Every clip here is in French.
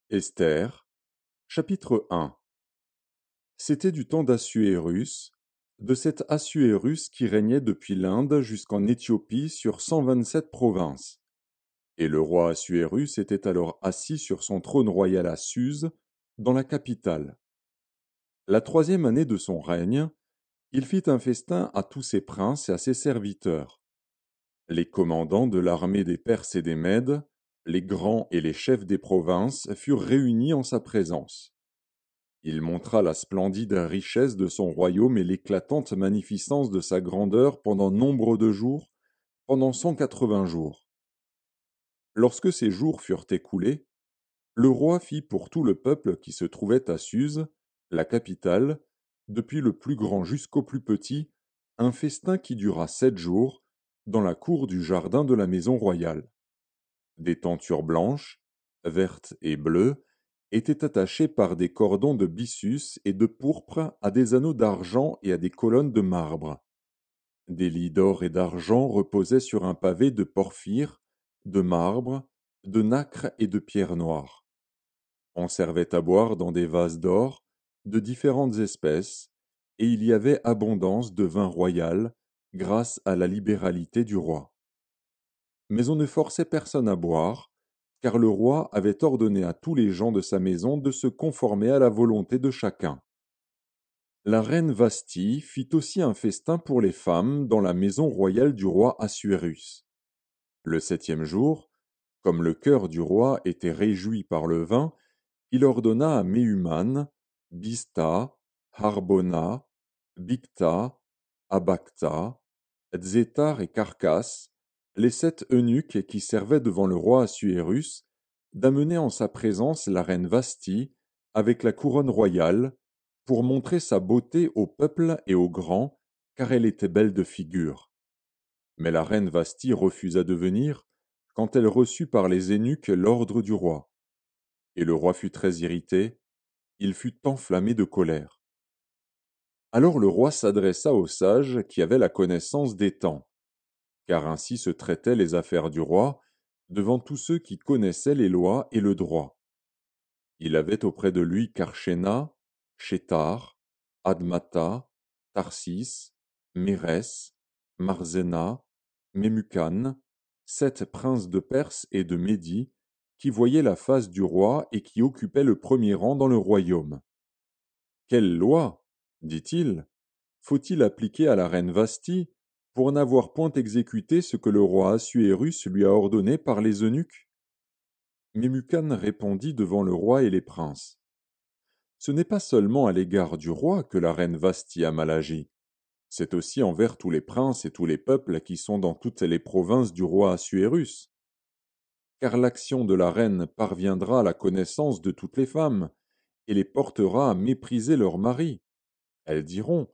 Esther, chapitre 1. C'était du temps d'Assuérus, de cet Assuérus qui régnait depuis l'Inde jusqu'en Éthiopie sur 127 provinces. Et le roi Assuérus était alors assis sur son trône royal à Suse, dans la capitale. La troisième année de son règne, il fit un festin à tous ses princes et à ses serviteurs. Les commandants de l'armée des Perses et des Mèdes, les grands et les chefs des provinces furent réunis en sa présence. Il montra la splendide richesse de son royaume et l'éclatante magnificence de sa grandeur pendant nombre de jours, pendant 180 jours. Lorsque ces jours furent écoulés, le roi fit pour tout le peuple qui se trouvait à Suse, la capitale, depuis le plus grand jusqu'au plus petit, un festin qui dura 7 jours, dans la cour du jardin de la maison royale. Des tentures blanches, vertes et bleues étaient attachées par des cordons de byssus et de pourpre à des anneaux d'argent et à des colonnes de marbre. Des lits d'or et d'argent reposaient sur un pavé de porphyre, de marbre, de nacre et de pierre noire. On servait à boire dans des vases d'or, de différentes espèces, et il y avait abondance de vin royal, grâce à la libéralité du roi. Mais on ne forçait personne à boire, car le roi avait ordonné à tous les gens de sa maison de se conformer à la volonté de chacun. La reine Vasthi fit aussi un festin pour les femmes dans la maison royale du roi Assuérus. Le 7e jour, comme le cœur du roi était réjoui par le vin, il ordonna à Méhuman, Bista, Harbona, Bicta, Abacta, Zétar et Carcasse, les 7 eunuques qui servaient devant le roi Assuérus, d'amener en sa présence la reine Vasthi avec la couronne royale, pour montrer sa beauté au peuple et aux grands, car elle était belle de figure. Mais la reine Vasthi refusa de venir, quand elle reçut par les eunuques l'ordre du roi. Et le roi fut très irrité, il fut enflammé de colère. Alors le roi s'adressa aux sages qui avaient la connaissance des temps, car ainsi se traitaient les affaires du roi, devant tous ceux qui connaissaient les lois et le droit. Il avait auprès de lui Karshena, Shétar, Admata, Tarsis, Mérès, Marzena, Mémucan, 7 princes de Perse et de Médie, qui voyaient la face du roi et qui occupaient le premier rang dans le royaume. Quelle loi, dit-il, faut-il appliquer à la reine Vasthi pour n'avoir point exécuté ce que le roi Assuérus lui a ordonné par les eunuques? Mémucan répondit devant le roi et les princes. Ce n'est pas seulement à l'égard du roi que la reine Vasthi a mal agi, c'est aussi envers tous les princes et tous les peuples qui sont dans toutes les provinces du roi Assuérus. Car l'action de la reine parviendra à la connaissance de toutes les femmes, et les portera à mépriser leurs maris. Elles diront: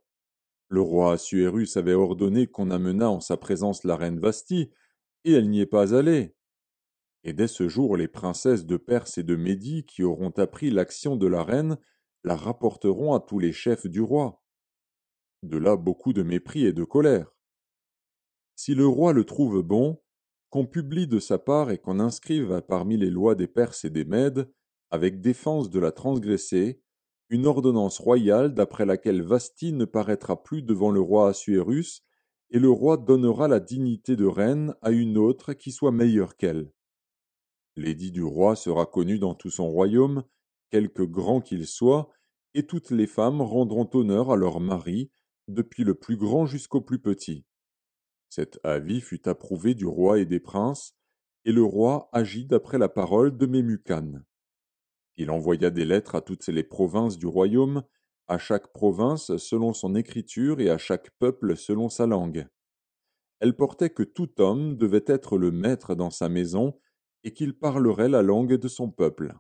le roi Assuérus avait ordonné qu'on amenât en sa présence la reine Vasthi, et elle n'y est pas allée. Et dès ce jour, les princesses de Perse et de Médie qui auront appris l'action de la reine la rapporteront à tous les chefs du roi. De là beaucoup de mépris et de colère. Si le roi le trouve bon, qu'on publie de sa part et qu'on inscrive parmi les lois des Perses et des Mèdes, avec défense de la transgresser, une ordonnance royale d'après laquelle Vasthi ne paraîtra plus devant le roi Assuérus, et le roi donnera la dignité de reine à une autre qui soit meilleure qu'elle. L'édit du roi sera connu dans tout son royaume, quelque grand qu'il soit, et toutes les femmes rendront honneur à leur mari, depuis le plus grand jusqu'au plus petit. Cet avis fut approuvé du roi et des princes, et le roi agit d'après la parole de Mémucan. Il envoya des lettres à toutes les provinces du royaume, à chaque province selon son écriture et à chaque peuple selon sa langue. Elles portaient que tout homme devait être le maître dans sa maison et qu'il parlerait la langue de son peuple.